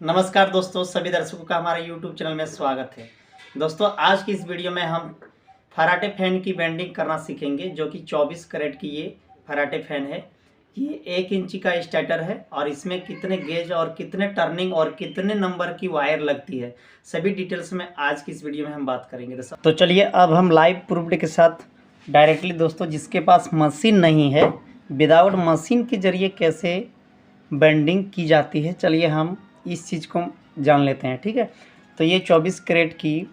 नमस्कार दोस्तों, सभी दर्शकों का हमारे YouTube चैनल में स्वागत है। दोस्तों, आज की इस वीडियो में हम फराटे फैन की बेंडिंग करना सीखेंगे, जो कि 24 कैरेट की ये फराटे फैन है। ये 1 इंची का स्टार्टर है और इसमें कितने गेज और कितने टर्निंग और कितने नंबर की वायर लगती है, सभी डिटेल्स में आज की इस वीडियो में हम बात करेंगे। तो चलिए अब हम लाइव प्रूफ्ड के साथ डायरेक्टली दोस्तों, जिसके पास मशीन नहीं है, विदाउट मशीन के जरिए कैसे बेंडिंग की जाती है, चलिए हम इस चीज़ को जान लेते हैं। ठीक है, तो ये 24 कैरेट की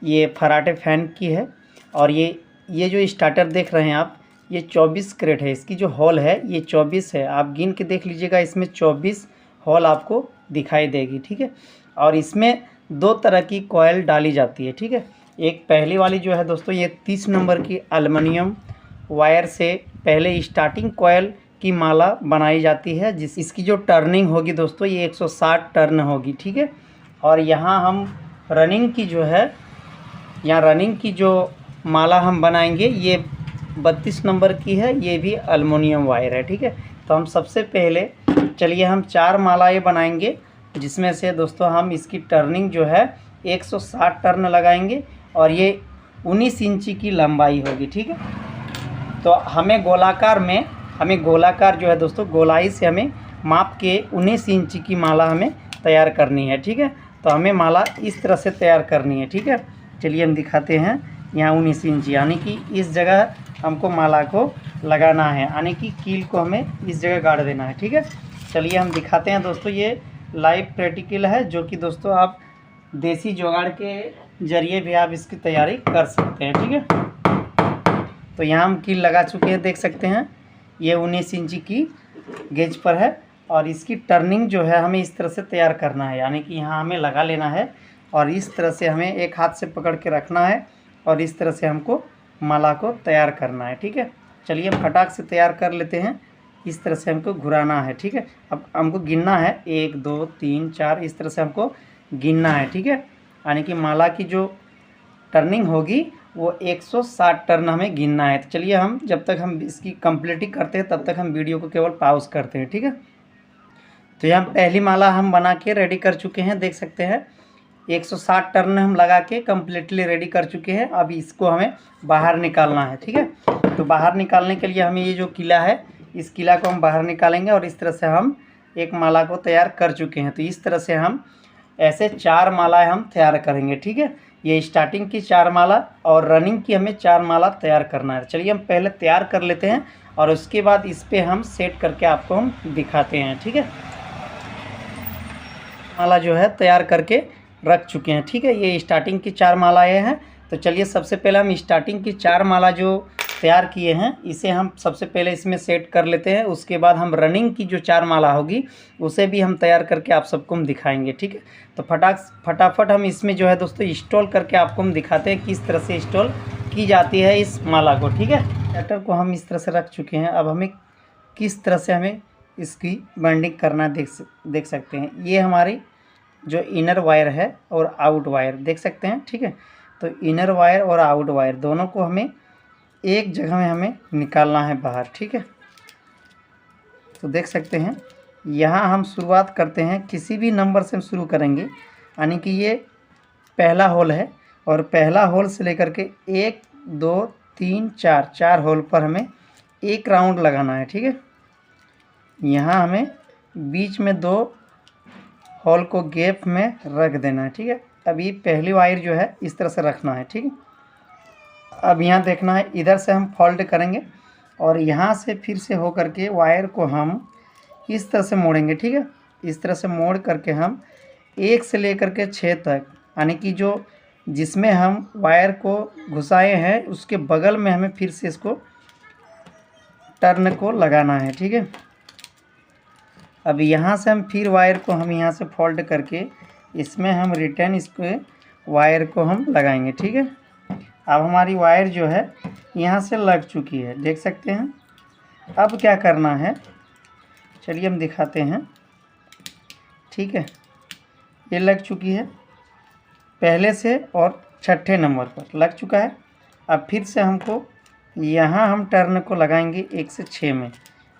ये फराटे फैन की है और ये जो स्टार्टर देख रहे हैं आप, ये 24 कैरेट है। इसकी जो हॉल है ये 24 है, आप गिन के देख लीजिएगा, इसमें 24 हॉल आपको दिखाई देगी। ठीक है, और इसमें 2 तरह की कॉयल डाली जाती है। ठीक है, एक पहली वाली जो है दोस्तों, ये 30 नंबर की एल्युमिनियम वायर से पहले स्टार्टिंग कॉयल की माला बनाई जाती है, इसकी जो टर्निंग होगी दोस्तों, ये 160 टर्न होगी। ठीक है, और यहाँ हम रनिंग की जो है, यहाँ रनिंग की जो माला हम बनाएंगे ये 32 नंबर की है, ये भी एल्युमिनियम वायर है। ठीक है, तो हम सबसे पहले चलिए हम 4 मालाएँ बनाएंगे, जिसमें से दोस्तों हम इसकी टर्निंग जो है 160 टर्न लगाएंगे और ये 19 इंची की लंबाई होगी। ठीक है, तो हमें गोलाकार जो है दोस्तों, गोलाई से हमें माप के 19 इंची की माला हमें तैयार करनी है। ठीक है, तो हमें माला इस तरह से तैयार करनी है। ठीक है, चलिए हम दिखाते हैं। यहाँ 19 इंची यानी कि इस जगह हमको माला को लगाना है, यानी कि कील को हमें इस जगह गाड़ देना है। ठीक है, चलिए हम दिखाते हैं दोस्तों। ये लाइव प्रैक्टिकल है, जो कि दोस्तों आप देसी जुगाड़ के ज़रिए भी आप इसकी तैयारी कर सकते हैं। ठीक है, तो यहाँ हम कील लगा चुके हैं, देख सकते हैं। ये 19 इंची की गेज पर है और इसकी टर्निंग जो है हमें इस तरह से तैयार करना है, यानी कि यहाँ हमें लगा लेना है और इस तरह से हमें एक हाथ से पकड़ के रखना है और इस तरह से हमको माला को तैयार करना है। ठीक है, चलिए फटाक से तैयार कर लेते हैं। इस तरह से हमको घुराना है। ठीक है, अब हमको गिनना है 1 2 3 4, इस तरह से हमको गिनना है। ठीक है, यानी कि माला की जो टर्निंग होगी वो 160 टर्न हमें गिनना है। तो चलिए हम जब तक हम इसकी कंप्लीटिंग करते हैं तब तक हम वीडियो को केवल पॉज करते हैं। ठीक है, तो यहाँ पहली माला हम बना के रेडी कर चुके हैं, देख सकते हैं। 160 टर्न हम लगा के कम्प्लीटली रेडी कर चुके हैं। अब इसको हमें बाहर निकालना है। ठीक है, तो बाहर निकालने के लिए हमें ये जो किला है, इस किला को हम बाहर निकालेंगे और इस तरह से हम एक माला को तैयार कर चुके हैं। तो इस तरह से हम ऐसे 4 मालाएँ हम तैयार करेंगे। ठीक है, ये स्टार्टिंग की 4 माला और रनिंग की हमें 4 माला तैयार करना है। चलिए हम पहले तैयार कर लेते हैं और उसके बाद इस पे हम सेट करके आपको हम दिखाते हैं। ठीक है, माला जो है तैयार करके रख चुके हैं। ठीक है, ये स्टार्टिंग की 4 मालाएँ हैं। तो चलिए सबसे पहले हम स्टार्टिंग की 4 माला जो तैयार किए हैं, इसे हम सबसे पहले इसमें सेट कर लेते हैं। उसके बाद हम रनिंग की जो 4 माला होगी उसे भी हम तैयार करके आप सबको हम दिखाएंगे। ठीक है, तो फटाफट हम इसमें जो है दोस्तों इंस्टॉल करके आपको हम दिखाते हैं किस तरह से इंस्टॉल की जाती है इस माला को। ठीक है, स्टार्टर को हम इस तरह से रख चुके हैं। अब हमें किस तरह से हमें इसकी बाइंडिंग करना देख सकते हैं। ये हमारी जो इनर वायर है और आउट वायर देख सकते हैं। ठीक है, तो इनर वायर और आउट वायर दोनों को हमें एक जगह में हमें निकालना है बाहर। ठीक है, तो देख सकते हैं यहाँ हम शुरुआत करते हैं, किसी भी नंबर से हम शुरू करेंगे, यानी कि ये पहला होल है और पहला होल से लेकर के 1 2 3 4 होल पर हमें एक राउंड लगाना है। ठीक है, यहाँ हमें बीच में 2 होल को गैप में रख देना है। ठीक है, अब ये पहली वायर जो है इस तरह से रखना है। ठीक है, अब यहाँ देखना है, इधर से हम फोल्ड करेंगे और यहाँ से फिर से हो करके वायर को हम इस तरह से मोड़ेंगे। ठीक है, इस तरह से मोड़ करके हम 1 से लेकर के 6 तक, यानी कि जो जिसमें हम वायर को घुसाए हैं उसके बगल में हमें फिर से इसको टर्न को लगाना है। ठीक है, अब यहाँ से हम फिर वायर को हम यहाँ से फोल्ड करके इसमें हम रिटर्न इसको वायर को हम लगाएंगे। ठीक है, अब हमारी वायर जो है यहाँ से लग चुकी है, देख सकते हैं। अब क्या करना है, चलिए हम दिखाते हैं। ठीक है, ये लग चुकी है पहले से और 6ठे नंबर पर लग चुका है। अब फिर से हमको यहाँ हम टर्न को लगाएंगे 1 से 6 में,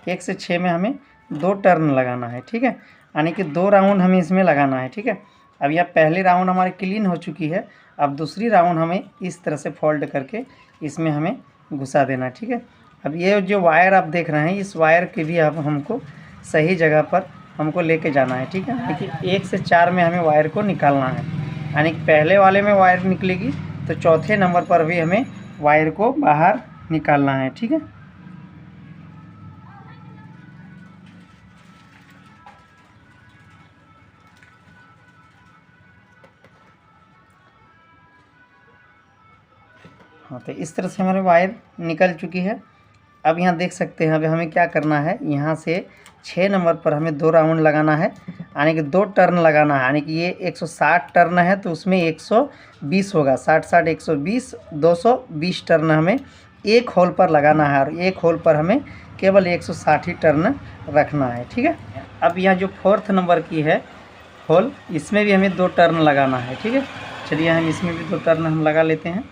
1 से 6 में हमें 2 टर्न लगाना है। ठीक है, यानी कि 2 राउंड हमें इसमें लगाना है। ठीक है, अब यह पहली राउंड हमारी क्लीन हो चुकी है। अब दूसरी राउंड हमें इस तरह से फोल्ड करके इसमें हमें घुसा देना है। ठीक है, अब ये जो वायर आप देख रहे हैं, इस वायर के भी अब हमको सही जगह पर हमको लेके जाना है। ठीक है, यानी कि 1 से 4 में हमें वायर को निकालना है। यानी कि पहले वाले में वायर निकलेगी तो चौथे नंबर पर भी हमें वायर को बाहर निकालना है। ठीक है, हाँ, तो इस तरह से हमारे वायर निकल चुकी है। अब यहाँ देख सकते हैं, अभी हमें क्या करना है, यहाँ से 6 नंबर पर हमें 2 राउंड लगाना है, यानी कि 2 टर्न लगाना है। यानी कि ये 160 टर्न है तो उसमें 120 होगा, 60-60 120, 220 टर्न हमें एक होल पर लगाना है, और एक होल पर हमें केवल 160 ही टर्न रखना है। ठीक है, अब यहाँ जो 4th नंबर की है होल, इसमें भी हमें 2 टर्न लगाना है। ठीक है, चलिए हम इसमें भी 2 टर्न हम लगा लेते हैं।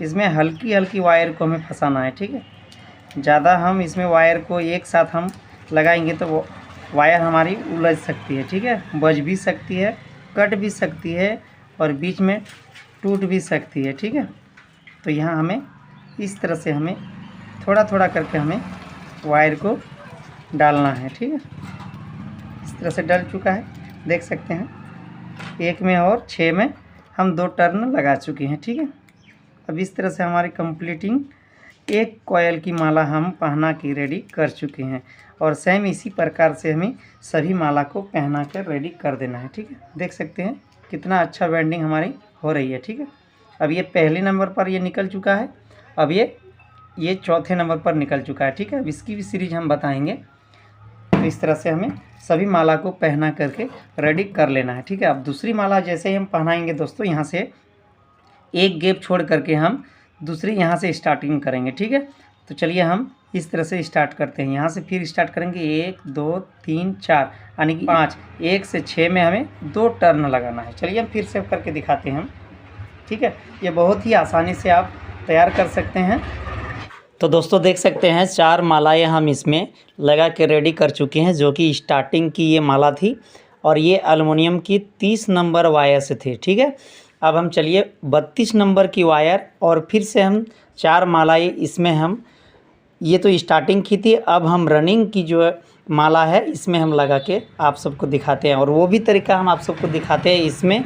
इसमें हल्की हल्की वायर को हमें फंसाना है। ठीक है, ज़्यादा हम इसमें वायर को एक साथ हम लगाएंगे तो वो वायर हमारी उलझ सकती है। ठीक है, बज भी सकती है, कट भी सकती है, और बीच में टूट भी सकती है। ठीक है, तो यहाँ हमें इस तरह से हमें थोड़ा थोड़ा करके हमें वायर को डालना है। ठीक है, इस तरह से डल चुका है, देख सकते हैं। 1 में और 6 में हम 2 टर्न लगा चुके हैं। ठीक है, अब इस तरह से हमारी कंप्लीटिंग एक कॉयल की माला हम पहना के रेडी कर चुके हैं, और सेम इसी प्रकार से हमें सभी माला को पहना कर रेडी कर देना है। ठीक है, देख सकते हैं कितना अच्छा वेंडिंग हमारी हो रही है। ठीक है, अब ये पहले नंबर पर ये निकल चुका है, अब ये चौथे नंबर पर निकल चुका है। ठीक है, अब इसकी भी सीरीज हम बताएंगे। तो इस तरह से हमें सभी माला को पहना करके रेडी कर लेना है। ठीक है, अब दूसरी माला जैसे ही हम पहनाएंगे दोस्तों, यहाँ से एक गैप छोड़ करके हम दूसरी यहाँ से स्टार्टिंग करेंगे। ठीक है, तो चलिए हम इस तरह से स्टार्ट करते हैं। यहाँ से फिर स्टार्ट करेंगे 1 2 3 4, यानी कि 5, 1 से 6 में हमें 2 टर्न लगाना है। चलिए हम फिर से करके दिखाते हैं हम। ठीक है, ये बहुत ही आसानी से आप तैयार कर सकते हैं। तो दोस्तों देख सकते हैं 4 मालाएँ हम इसमें लगा के रेडी कर चुके हैं, जो कि स्टार्टिंग की ये माला थी, और ये एल्युमिनियम की 30 नंबर वायर से थी। ठीक है, अब हम चलिए 32 नंबर की वायर, और फिर से हम 4 मालाएँ इसमें हम, ये तो स्टार्टिंग की थी, अब हम रनिंग की जो माला है इसमें हम लगा के आप सबको दिखाते हैं, और वो भी तरीका हम आप सबको दिखाते हैं इसमें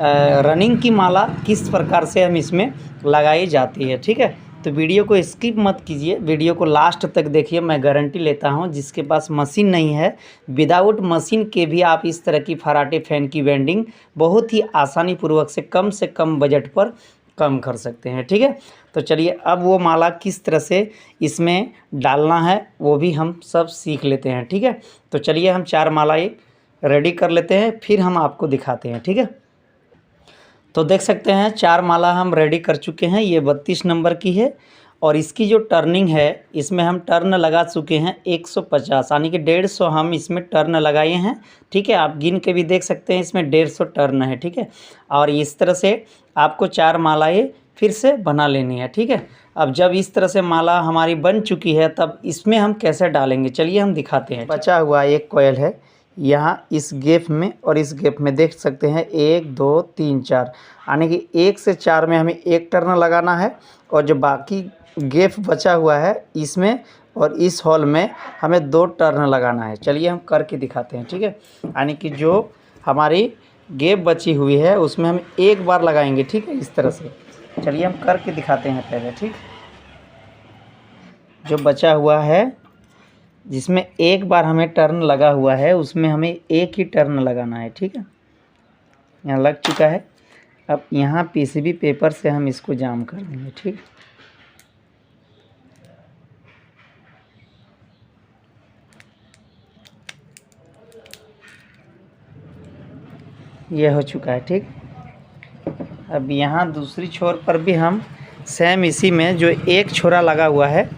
रनिंग की माला किस प्रकार से हम इसमें लगाई जाती है। ठीक है, तो वीडियो को स्किप मत कीजिए, वीडियो को लास्ट तक देखिए। मैं गारंटी लेता हूं, जिसके पास मशीन नहीं है, विदाउट मशीन के भी आप इस तरह की फराटे फैन की वेंडिंग बहुत ही आसानी पूर्वक से कम बजट पर कम कर सकते हैं। ठीक है, तो चलिए अब वो माला किस तरह से इसमें डालना है वो भी हम सब सीख लेते हैं। ठीक है, तो चलिए हम 4 मालाएँ रेडी कर लेते हैं, फिर हम आपको दिखाते हैं। ठीक है, तो देख सकते हैं 4 माला हम रेडी कर चुके हैं। ये 32 नंबर की है, और इसकी जो टर्निंग है इसमें हम टर्न लगा चुके हैं 150, यानी कि 150 हम इसमें टर्न लगाए हैं। ठीक है, आप गिन के भी देख सकते हैं इसमें 150 टर्न है। ठीक है, और इस तरह से आपको 4 मालाएँ फिर से बना लेनी है। ठीक है, अब जब इस तरह से माला हमारी बन चुकी है तब इसमें हम कैसे डालेंगे चलिए हम दिखाते हैं। बचा हुआ एक कॉयल है यहाँ इस गैप में, और इस गैप में देख सकते हैं 1 2 3 4, यानी कि 1 से 4 में हमें 1 टर्न लगाना है, और जो बाकी गैप बचा हुआ है इसमें और इस हॉल में हमें 2 टर्न लगाना है। चलिए हम करके दिखाते हैं। ठीक है, यानी कि जो हमारी गैप बची हुई है उसमें हम एक बार लगाएंगे। ठीक है, इस तरह से चलिए हम करके दिखाते हैं पहले। ठीक, जो बचा हुआ है जिसमें एक बार हमें टर्न लगा हुआ है उसमें हमें एक ही टर्न लगाना है। ठीक है, यहाँ लग चुका है। अब यहाँ पीसीबी पेपर से हम इसको जाम कर देंगे। ठीक, ये हो चुका है। ठीक, अब यहाँ दूसरी छोर पर भी हम सेम इसी में जो एक छोरा लगा हुआ है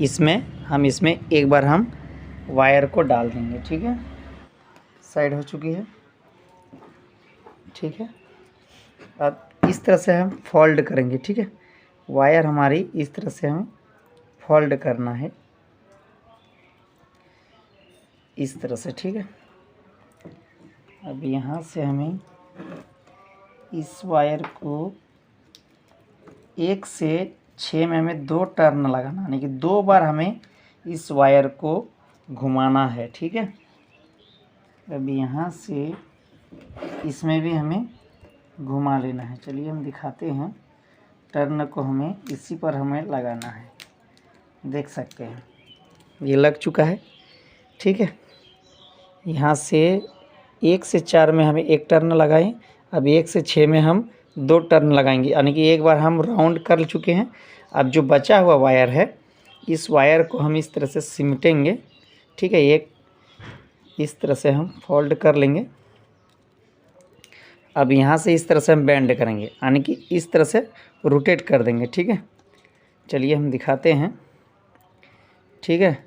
इसमें हम एक बार हम वायर को डाल देंगे। ठीक है, साइड हो चुकी है। ठीक है, अब इस तरह से हम फोल्ड करेंगे। ठीक है, वायर हमारी इस तरह से हमें फोल्ड करना है इस तरह से। ठीक है, अब यहाँ से हमें इस वायर को 1 से 6 में हमें 2 टर्न लगाना, यानी कि 2 बार हमें इस वायर को घुमाना है। ठीक है, अब यहाँ से इसमें भी हमें घुमा लेना है। चलिए हम दिखाते हैं। टर्न को हमें इसी पर हमें लगाना है, देख सकते हैं ये लग चुका है। ठीक है, यहाँ से 1 से 4 में हमें 1 टर्न लगाएं। अब 1 से 6 में हम 2 टर्न लगाएंगे, यानी कि एक बार हम राउंड कर चुके हैं। अब जो बचा हुआ वायर है, इस वायर को हम इस तरह से सिमटेंगे। ठीक है, एक इस तरह से हम फोल्ड कर लेंगे। अब यहाँ से इस तरह से हम बेंड करेंगे, यानी कि इस तरह से रोटेट कर देंगे। ठीक है, चलिए हम दिखाते हैं। ठीक है,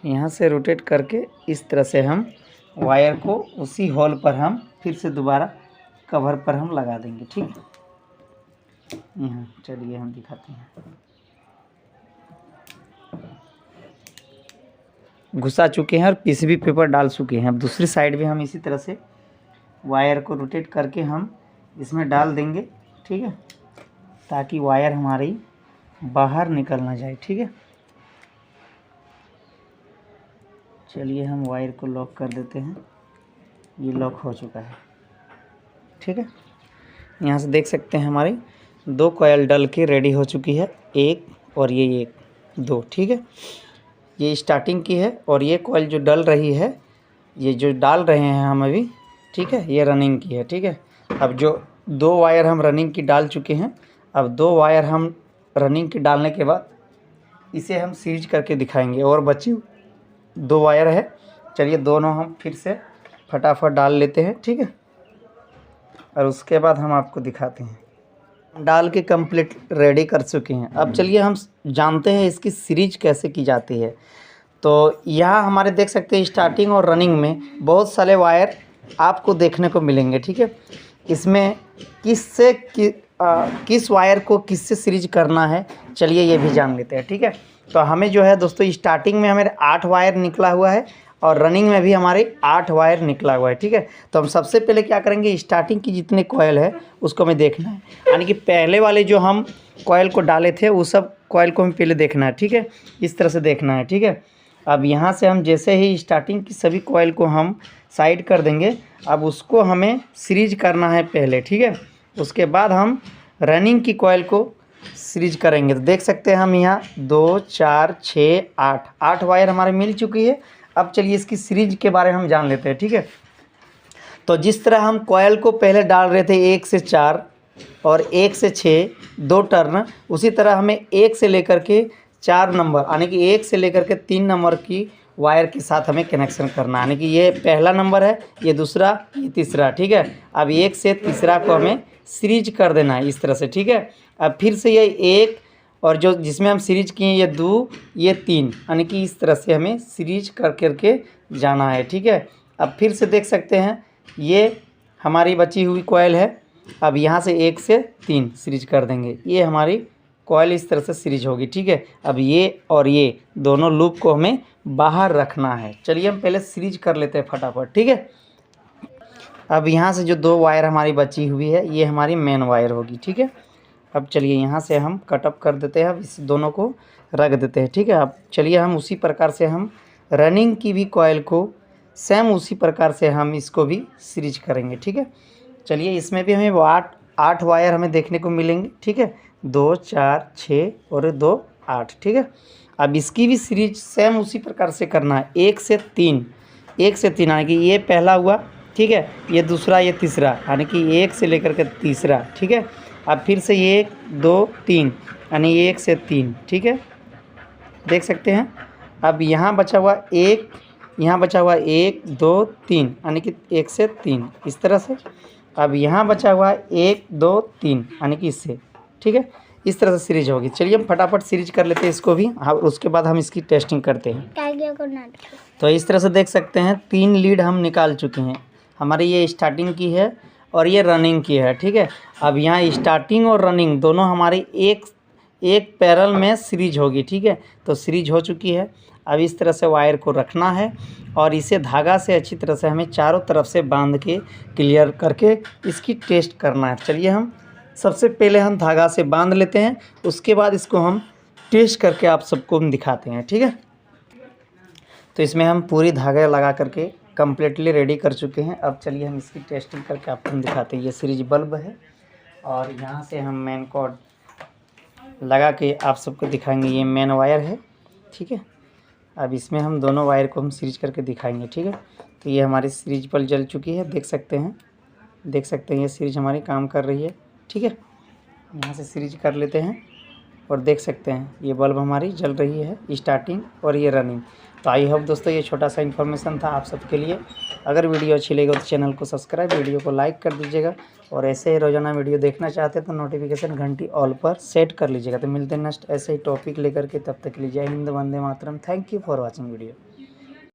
यहाँ से रोटेट करके इस तरह से हम वायर को उसी होल पर हम फिर से दोबारा कवर पर हम लगा देंगे। ठीक है, यहाँ चलिए हम दिखाते हैं। घुसा चुके हैं और पीसीबी पेपर डाल चुके हैं। अब दूसरी साइड भी हम इसी तरह से वायर को रोटेट करके हम इसमें डाल देंगे। ठीक है, ताकि वायर हमारी बाहर निकल ना जाए। ठीक है, चलिए हम वायर को लॉक कर देते हैं। ये लॉक हो चुका है। ठीक है, यहाँ से देख सकते हैं हमारी 2 कॉयल डल के रेडी हो चुकी है, एक और ये 1 2। ठीक है, ये स्टार्टिंग की है और ये कॉयल जो डल रही है, ये जो डाल रहे हैं हम अभी, ठीक है, ये रनिंग की है। ठीक है, अब जो 2 वायर हम रनिंग की डाल चुके हैं, अब 2 वायर हम रनिंग की डालने के बाद इसे हम सीरीज करके दिखाएंगे। और बची 2 वायर है, चलिए दोनों हम फिर से फटाफट डाल लेते हैं। ठीक है, और उसके बाद हम आपको दिखाते हैं। डाल के कंप्लीट रेडी कर चुके हैं। अब चलिए हम जानते हैं इसकी सीरीज कैसे की जाती है। तो यहाँ हमारे देख सकते हैं स्टार्टिंग और रनिंग में बहुत सारे वायर आपको देखने को मिलेंगे। ठीक है, इसमें किस वायर को किससे सीरीज करना है, चलिए ये भी जान लेते हैं। ठीक है, तो हमें जो है दोस्तों स्टार्टिंग में हमारे 8 वायर निकला हुआ है और रनिंग में भी हमारे 8 वायर निकला हुआ है। ठीक है, तो हम सबसे पहले क्या करेंगे, स्टार्टिंग की जितने कॉयल है उसको हमें देखना है, यानी कि पहले वाले जो हम कॉयल को डाले थे वो सब कॉयल को हमें पहले देखना है। ठीक है, इस तरह से देखना है। ठीक है, अब यहाँ से हम जैसे ही स्टार्टिंग की सभी कॉयल को हम साइड कर देंगे, अब उसको हमें सीरीज करना है पहले। ठीक है, उसके बाद हम रनिंग की कॉयल को सीरीज करेंगे। तो देख सकते हैं हम यहाँ 2 4 6 8 वायर हमारे मिल चुकी है। अब चलिए इसकी सीरीज के बारे में हम जान लेते हैं। ठीक है, तो जिस तरह हम कॉयल को पहले डाल रहे थे 1 से 4 और 1 से 6 2 टर्न, उसी तरह हमें 1 से लेकर के 4 नंबर, यानी कि 1 से लेकर के 3 नंबर की वायर के साथ हमें कनेक्शन करना है। यानी कि ये पहला नंबर है, ये दूसरा, ये तीसरा। ठीक है, अब 1 से तीसरा को हमें सीरीज कर देना है इस तरह से। ठीक है, अब फिर से ये 1 और जो जिसमें हम सीरीज किए ये 2 ये 3, यानी कि इस तरह से हमें सीरीज कर करके जाना है। ठीक है, अब फिर से देख सकते हैं ये हमारी बची हुई कॉयल है। अब यहाँ से 1 से 3 सीरीज कर देंगे, ये हमारी कॉयल इस तरह से सीरीज होगी। ठीक है, अब ये और ये दोनों लूप को हमें बाहर रखना है। चलिए हम पहले सीरीज कर लेते हैं फटाफट। ठीक है, अब यहाँ से जो 2 वायर हमारी बची हुई है ये हमारी मेन वायर होगी। ठीक है, अब चलिए यहाँ से हम कटअप कर देते हैं, अब इस दोनों को रख देते हैं। ठीक है, अब चलिए हम उसी प्रकार से हम रनिंग की भी कॉयल को सेम उसी प्रकार से हम इसको भी सीरीज करेंगे। ठीक है, चलिए इसमें भी हमें 8 वायर हमें देखने को मिलेंगे। ठीक है, 2 4 6 और 2 8। ठीक है, अब इसकी भी सीरीज सेम उसी प्रकार से करना है, 1 से 3 यानी कि ये पहला हुआ। ठीक है, ये दूसरा, ये तीसरा, यानी कि 1 से लेकर के तीसरा। ठीक है, अब फिर से 1 2 3 यानी 1 से 3। ठीक है, देख सकते हैं। अब यहाँ बचा हुआ 1, यहाँ बचा हुआ 1 2 3 यानी कि 1 से 3 इस तरह से। अब यहाँ बचा हुआ 1 2 3 यानी कि इससे। ठीक है, इस तरह से सीरीज होगी। चलिए हम फटाफट सीरीज कर लेते हैं इसको भी, और उसके बाद हम इसकी टेस्टिंग करते हैं। तो इस तरह से देख सकते हैं 3 लीड हम निकाल चुके हैं। हमारी ये स्टार्टिंग की है और ये रनिंग की है। ठीक है, अब यहाँ स्टार्टिंग और रनिंग दोनों हमारी एक पैरेलल में सीरीज होगी। ठीक है, तो सीरीज हो चुकी है। अब इस तरह से वायर को रखना है और इसे धागा से अच्छी तरह से हमें चारों तरफ से बांध के क्लियर करके इसकी टेस्ट करना है। चलिए हम सबसे पहले हम धागा से बांध लेते हैं, उसके बाद इसको हम टेस्ट करके आप सबको हम दिखाते हैं, ठीक है। तो इसमें हम पूरी धागा लगा करके कम्प्लीटली रेडी कर चुके हैं। अब चलिए हम इसकी टेस्टिंग करके आपको हम दिखाते हैं। ये सीरीज बल्ब है और यहाँ से हम मेन कॉर्ड लगा के आप सबको दिखाएंगे। ये मेन वायर है, ठीक है। अब इसमें हम दोनों वायर को हम सीरीज करके दिखाएंगे, ठीक है। तो ये हमारी सीरीज बल्ब जल चुकी है, देख सकते हैं ये सीरीज हमारी काम कर रही है, ठीक है। यहाँ से सीरीज कर लेते हैं और देख सकते हैं ये बल्ब हमारी जल रही है स्टार्टिंग और ये रनिंग। तो आई होप दोस्तों ये छोटा सा इन्फॉर्मेशन था आप सबके लिए। अगर वीडियो अच्छी लगी तो चैनल को सब्सक्राइब, वीडियो को लाइक कर दीजिएगा और ऐसे ही रोजाना वीडियो देखना चाहते हैं तो नोटिफिकेशन घंटी ऑल पर सेट कर लीजिएगा। तो मिलते हैं नेक्स्ट ऐसे ही टॉपिक लेकर के, तब तक के लिए जय हिंद, वंदे मातरम। Thank you for watching video.